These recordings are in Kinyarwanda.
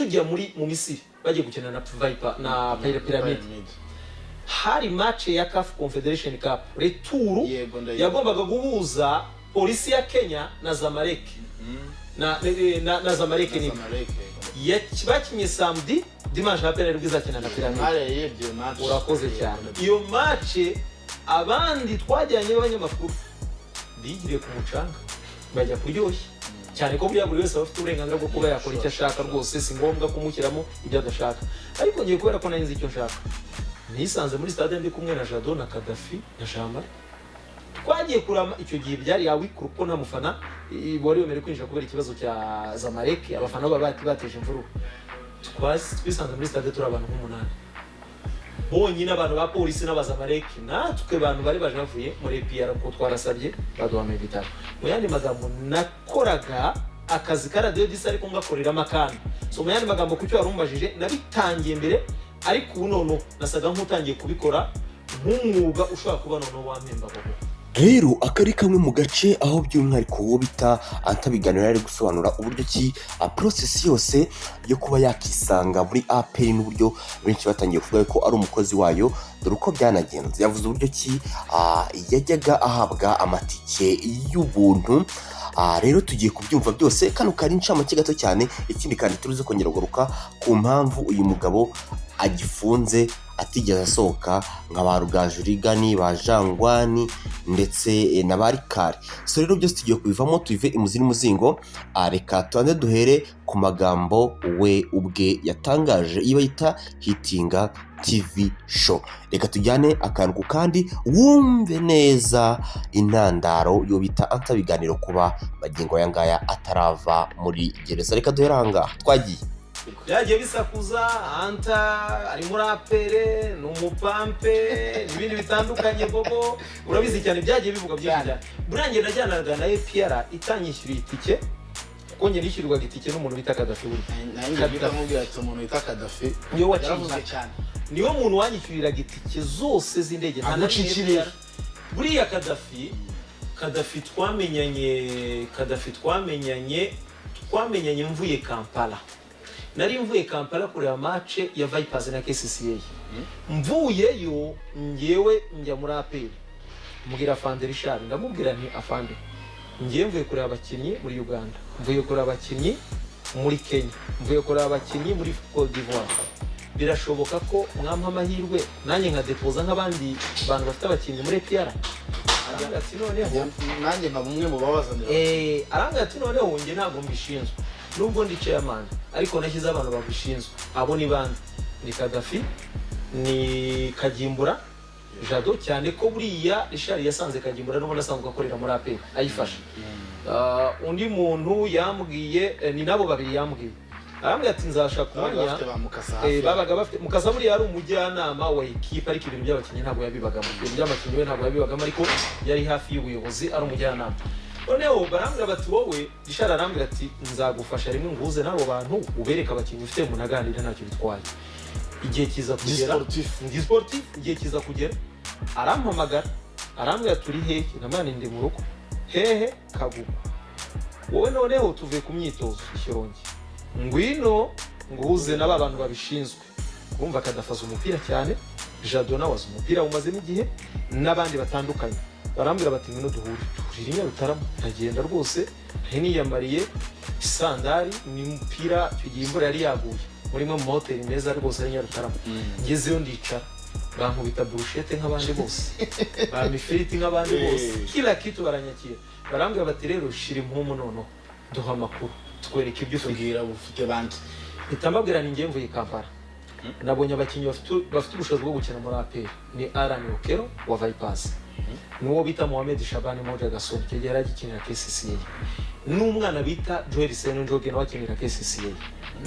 tujya mu Misiri bagiye gukina na Viper na Pyramid hari match ya CAF Confederation Cup retour yagombaga guhuza polisi ya Kenya na Zamalek na Zamalek ni bakinye samedi dimanche apere rwizakina na Pyramid urakoze cyane iyo match abandi twajyanye abanyamakuru bigiriye ku mucanga bajya kuryoshya cyane ko buri wese afite uburenganzira bwo kuba yakora icyo ashaka rwose si ngombwa kumushyiramo ibyo adashaka ariko ngiye kubera ko narinzi icyo nshaka nisanze muri stade ndi kumwe na Jado na Kadafi na Jamba twagiye kurama icyo gihe byari yawi kuko nta mufana bori wemere kwinjira kubera ikibazo cya Zamalek abafana bateje imvuru twisanze muri stade turi abantu nk'umunani bonyine abantu ba polisi n'abazamalek natwe abantu bari baje bavuye muri PR ko twarasabye baduhame bitaro mu yandi magambo nakoraga akazi ka radio disa ariko ngakorera makana so mu yandi magambo kucyo warumbajije nabitangiye mbere ariko ubu nasaga nk'utangiye kubikora nk'umwuga ushobora kuba wampemba babo. Rero akari kamwe mu gace aho by'umwihariko wo bita antabiganira ari gusobanura uburyo ki process yose yo kuba yakisanga muri APR n'uburyo benshi batangiye kuvuga ko ari umukozi wayo dore uko byanagenze yavuze uburyo ki yajyaga ahabwa amatike y'ubuntu. Rero tugiye kubyumva byose kano kari ncamake gato cyane ikindi kandi turuze kongera kugaruka ku mpamvu uyu mugabo agifunze atigeze asohoka nka ba Rugajurigani ba Jangwani ndetse na Barikari. So rero byose tugiye kubivamo tuive imuzini muzingo. Reka tuande duhere ku magambo we ubwe yatangaje ibayita Hitinga TV show. Reka tujyane akantu kandi wumve neza intandaro yo bita antabiganiro kuba magingo yangaya atarava muri gereza. Reka duhere hanga twagiye byagiye bisakuza anta ari muri apere n'umupampe n'ibindi bitandukanye bobo urabizi cyane byagiye bivuga byinshi burangiye najyanaga na APR itanyishyuriye itike ko nyine yishyurwaga itike n'umuntu bita Kadafi bita mubwira ati umuntu bita Kadafi niyo wakivuze cyane niyo muntu wanyishyuriraga itike zose z'indege ntanucikiriye buriya Kadafi twamenyanye mvuye Kampala. Nari mvuye Kampala kureba match ya Vipers na KCCA. Mvuyeyo ngewe njya muri APR. Mugira Afande Richard ndamubwira nti afande. Ngiye mvuye kureba abakinnyi muri Uganda. Mvuye kureba abakinnyi muri Kenya. Mvuye kureba abakinnyi muri Côte d'Ivoire. Birashoboka ko mwampa amahirwe nanjye nka depoza nk'abandi bantu bafite abakinnyi muri APR. Aranga ati noneho nanjye nka bumwe mu babazanira. Aranga ati noneho nge ntabwo mbishinzwe. Nubwo ndi chairman ariko nashyize abantu babishinzwe abo ni bandi ni Kadafi ni Kagimbura Jado cyane ko buriya Richard yasanze Kagimbura n'ubona asanzwe akorera muri APR ayifasha. Undi muntu yambwiye ni nabo babiri yambwiye arambye ati nzashaka kumenya babaga bafite Mukasa buriya ari umujyanama wa equipe ariko ibintu by'abakinnyi ntabwo yabibagamo ibintu by'amakinnyi we ntabwo yabibagamo ariko yari hafi y'ubuyobozi ari umujyanama. Noneho barambira bati wowe Richard arambira ati nzagufasha rimwe nguze nabo bantu ubereka abakinnyi ufite mu naganira ntacyo bitwaye. Igihe kiza kugera ndi sportif igihe kiza kugera arampamagara arambira turi hehe namane ndi mu rugo hehe Kagugu wowe noneho tuvuye ku myitozo Ishyorongi ngwino nguze n'aba bantu babishinzwe kumva Kadafaza umupira cyane Jado nawaza umupira umaze n'igihe n'abandi batandukanye. Barambira bati ngino duhurira Nyarutarama ndagenda rwose niyambariye isandari n'umupira tugiye imvura yari yaguye muri mu hoteli meza rwose ari Nyarutarama. Ngezeyo ndicara bankubita brushette nk'abandi bose bamifiriti nk'abandi bose kila kitu baranyakira. Barambira bati rero shira impumu nono duha makuru twereke ibyo tugira bufite bandi itambabwira ni ngiye mvuye Kampala nabonye abakinnyi bafite ubushobozi bwo gukina muri APR ni Alan Okero wa Vipers nuwo bita Mohamed Shabani Moja Gasoni kigera gikinira KCCA n'umwana bita Joel Seno Njoge nawe akinira KCCA.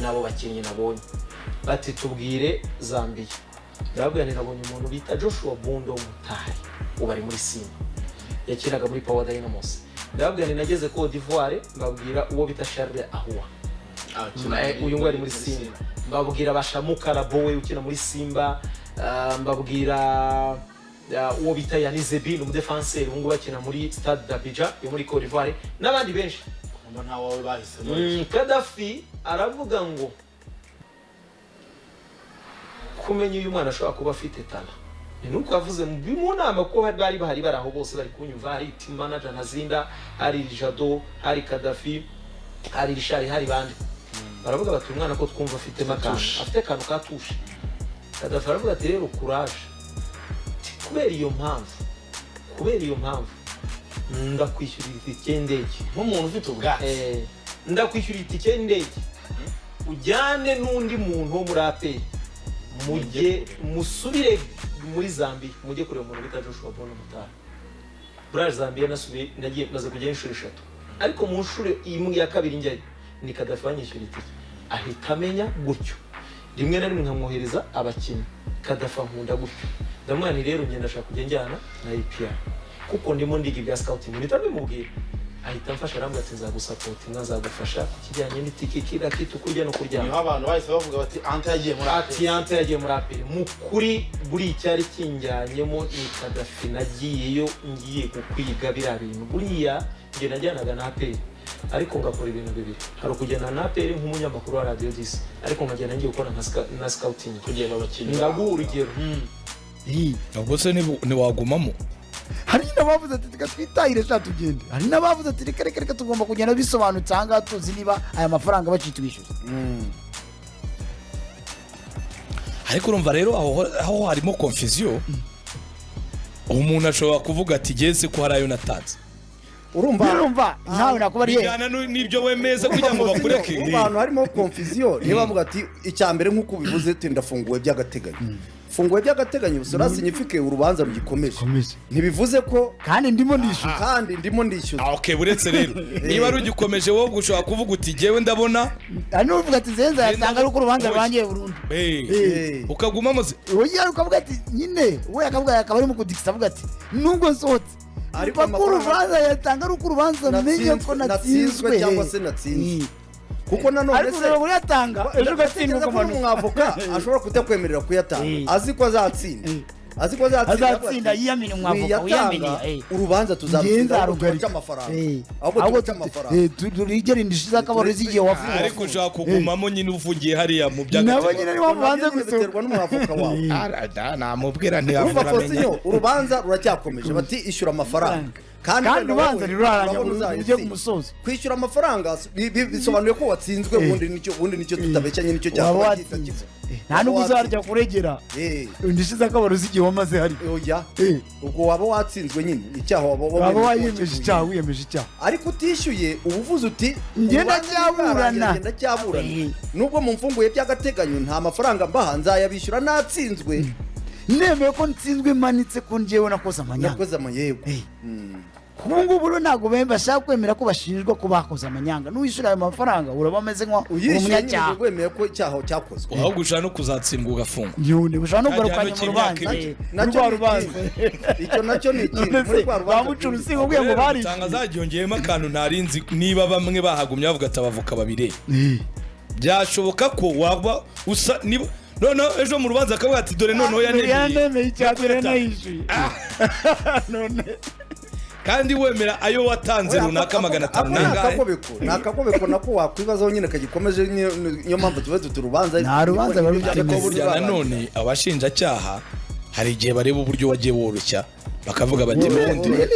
Nabo bakinnyi nabonye bati tubwire Zambia ndabwira ni nabonye umuntu bita Joshua Bundo Mutari ubari muri Simba yakiraga muri Power Dynamos. Ndabwira ni nageze Côte d'Ivoire mbabwira uwo bita Charles Ahua uyu ngwari muri Simba. Mbabwira Bashamukara Bowe ukina muri Simba. Mbabwira uwo bita Yanizebi n'umudefenseur ubungu bakina muri Stade d'Abidjan yo muri Côte d'Ivoire n'abandi benshi nta wawe bahise. Kadafi aravuga ngo kumenya uyu mwana ashobora kuba afite tana ni nuko yavuze mu nama ko bari bahari aho bose bari kunyumva, hari team manager Ntazinda, hari Jado, hari Kadafi, hari Richard, hari bandi baravuga bati umwana ko twumva afite makasha, afite kantu katushe. Kadafi aravuga ati rero courage, kubera iyo mpamvu ndakwishyurira itike y'indege nk'umuntu ufite ubwatsi, ndakwishyurira itike y'indege ujyane n'undi muntu wo muri APR mujye musubire muri Zambia, mujye kureba umuntu bita Joshua Bono Mutara. Bra Zambia nasubiye nagiye maze kujya inshuro 3, ariko mu nshuro imwe ya kabiri njyayo ni Kadafi wanyishyura itike, ahita amenya gutyo. Rimwe na rimwe nkamwohereza abakinnyi, Kadafi nkunda gutyo. Ndamwana ni rero ngenda ashaka kujya njyana na APR kuko ndimo ndiga ibya scouting, nitabimubwira ahita mfasha arambwira ati nzagusapotinga, nzagufasha kijyanye n'itike kira kitu kurya no kuryama. niho abantu bahise bavuga bati Anta yagiye muri ati Anta yagiye muri APR. Mu kuri buri cyari kinjyanyemo ni Kadafi nagiyeyo ngiye kukwiga biriya bintu, buriya nge najyanaga na APR ariko ngakora ibintu bibiri, hari kugenda na APR nk'umunyamakuru wa Radio 10 ariko nkagenda ngiye gukora na scouting kugenda abakinnyi. Ndaguha urugero, ubwo se ni wagumamo. hari n'abavuze ati twitahire sha tugende, hari n'abavuze ati reka tugomba kugenda bisobanutse ahangaha tuzi niba aya mafaranga bacitwishyuza. Ariko urumva rero aho harimo confusion, umuntu ashobora kuvuga ati geze ko hari ayo natanze. urumva ntawe nakubariye bijyana n'ibyo wemeza kugira ngo bakureke. abantu harimo confusion, niba bavuga ati icyambere nk'uko bivuze ati ndafunguwe by'agateganyo. Funguwe by'agateganyo usora signifike urubanza rugikomeje, ntibivuze ko kandi ndimo ndishyuza. Okay, buretse rero niba rugikomeje wowe gushobora kuvuga uti jewe ndabona ari uvuga ati zenza yatanga ari urubanza rwangiye burundu, ukaguma muze oya ukavuga ati nyine we akavuga akaba ari mu kudikisa avuga ati nubwo nsotse ariko urubanza yatanga ari urubanza menye ko natsinzwe cyangwa se natsinzwe. kuko nanone se buri yatanga ejo gatsindwa ko umwavoka ashobora kutakwemerera kuyatanga, azi ko azatsinda yiyamini umwavoka wiyamini urubanza tuzabitsinda amafaranga ahubwo cy'amafaranga turigera indishyi z'akabaro z'igihe wafunze. ariko ushaka kugumamo nyine ufungiye hariya mu by'agateganyo nabo nyine nibo mubanze guterwa n'umwavoka wawe. namubwira ntiyafura urubanza ruracyakomeje, bati ishyura amafaranga kandi ubanza ruraranya ujye ku musozi. Kwishyura amafaranga bisobanuye ko watsinzwe, ubundi nicyo tutabecanye, nicyo cyakora kiza. nta n'ubwo uzarya kuregera indishyi z'akabaro z'igihe wamaze hari. oya ubwo waba watsinzwe nyine icyaha waba wayemeje icyaha, wiyemeje icyaha ariko utishyuye ubuvuze uti ngenda cyaburana nubwo mumfunguye by'agateganyo nta mafaranga mbaha nzayabishyura natsinzwe, nemeye ko nsinzwe manitse ko njyewe nakoze amanyanga. yego ubu ngubu rero ntabwo bashaka kwemera ko bashinjwa ko bakoze amanyanga. n'uwishyura ayo mafaranga uraba ameze nk'umunyacyaha, wemeye ko icyaha cyakozwe, ahubwo ushaka no kuzatsindwa ugafungwa. ushobora no kugarukanya mu rubanza icyo nacyo ni ikintu bamucura usiga ubwiye ngo bari usanga zaryongeyemo akantu ntarinzi. niba bamwe bahagumye bavuga ati abavoka babiri, byashoboka ko waba usa noneho ejo mu rubanza akavuga ati dore noneho yanemeye icyaha, dore nayishyuye none kandi wemera ayo watanze runaka 500 nangahe. Ni akagobeko nako wakwibazaho nyine kagikomeje, niyo mpamvu tuba turubanza nta rubanza ariko burya nanone abashinjacyaha hari igihe bareba uburyo wagiye woroshya bakavuga bati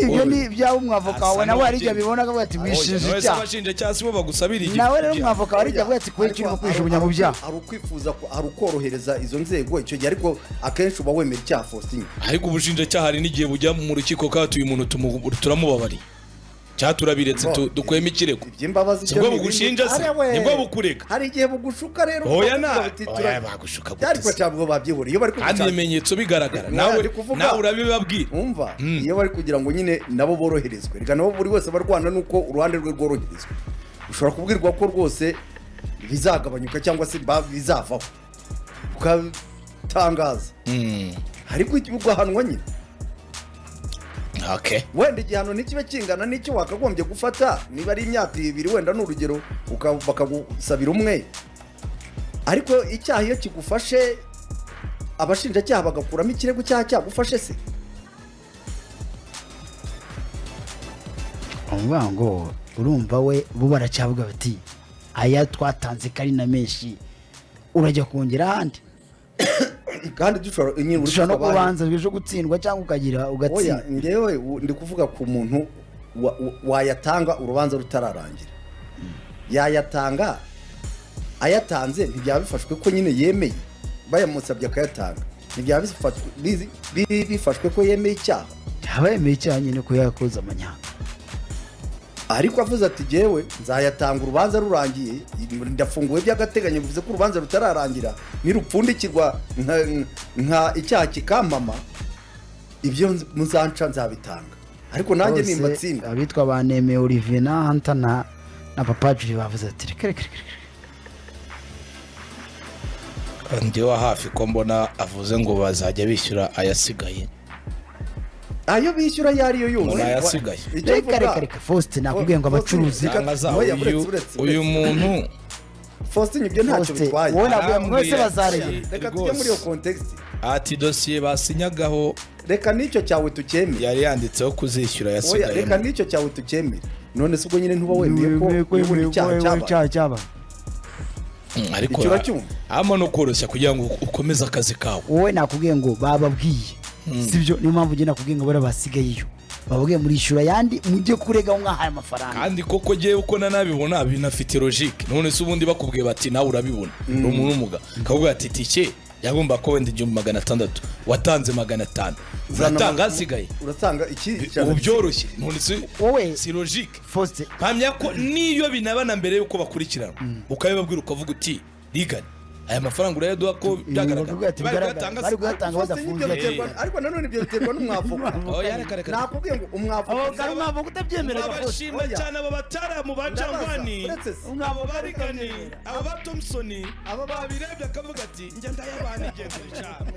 ibyo ni ibyawe umwavoka wawe nawe hari igihe abibona akavuga ati wishinja icyaha. abashinjacyaha sibo bagusabira igihe nawe rero umwavoka wari igihe avuga ati kwekirwa kwishubunya mu byaha. hari ukwifuza hari ukorohereza izo nzego icyo gihe, ariko akenshi uba wemera icyaha Faustin. ariko ubushinjacyaha hari n'igihe bujya mu rukiko kandi uyu muntu turamubabariye cyangwa turabiretse dukwema ikirego. Sibwo bugushinja se nibwo bukureka. Hari igihe bugushuka rero oya bagushuka ariko cyabwo babyibura iyo bari kandi ibimenyetso bigaragara nawe urabibabwira. umva iyo bari kugira ngo nyine nabo boroherezwe, reka nabo buri wese barwana nuko uruhande rwe rworoherezwa. ushobora kubwirwa ko rwose bizagabanyuka cyangwa se bizavaho ukatangaza, ariko ugahanwa nyine. Okay. Wenda igihano n'ikibe kingana n'icyo wakagombye gufata, niba ari imyaka 2 wenda n'urugero bakagusabira umwe, ariko icyaha iyo kigufashe abashinjacyaha bagakuramo ikirego cyaha cyagufashe se. ngo urumva we bo baracyavuga bati aya twatanze kari na menshi urajya kongera ahandi. kandi dushobora nyine ushobora no kubanza ejo gutsindwa cyangwa ukagira ugatsinda. Oya ngewe ndi kuvuga ku muntu wayatanga urubanza rutararangira. Yayatanga ayatanze ntibyaba bifashwe ko nyine yemeye bayamusabye akayatanga ntibyaba bifashwe ko yemeye icyaha. Yaba yemeye icyaha nyine ko yakoze amanyanga, ariko avuze ati jewe nzayatanga urubanza rurangiye ndafunguwe by'agateganyo bivuze ko urubanza rutararangira nirupfundikirwa nka icyaha kikampama ibyo muzanca nzabitanga, ariko nanjye nimba tsinda. Abitwa banemeye Olivier na Hunter na Papa Jules bavuze ati reka ngewe hafi ko mbona avuze ngo bazajya bishyura ayasigaye. Ayo bishyura yariyo yose ayasigaye. Reka Faustin nakubwiye ngo abacuruzi uyu muntu Faustin ibyo ntacyo bitwaye. Wowe nabwo mwese bazareba. Reka tujye muri iyo context. Ati dosiye basinyagaho reka nicyo cyawe tukemeye. Yari yanditseho kuzishyura yasigaye. Oya reka nicyo cyawe tukemeye. None se ubwo nyine ntuba wemeye ko icyaha cyaba. Ariko ama no koroshya kugira ngo ukomeze akazi kawe. Wowe nakubwiye ngo bababwiye sibyo, niyo mpamvu ugenda kubwiye ngo barabasigayeyo bababwiye muri ishyura yandi mujye kurega mwahaye amafaranga. Kandi koko giye uko nanabibona binafite logique. None se ubundi bakubwiye bati nawe urabibona umuntu umuga kavuga ati tike yagomba ko wenda 600 watanze 500 uratanga hasigaye uratanga iki ubyoroshye. None se wowe si logique Faustin hamya ko niyo binabana mbere yuko bakurikirana ukabibabwira ukavuga uti rigane aya mafaranga urayaduha ko byagaragara bari gutanga badafunze. Ariko nanone ibyo biterwa n'umwavuka. Nakubwiye ngo umwavuka utabyemera abashima cyane abo bataramu ba Jangwani abo barigane abo ba Thompson abo babirebye akavuga ati njya ndayabana igendere cyane.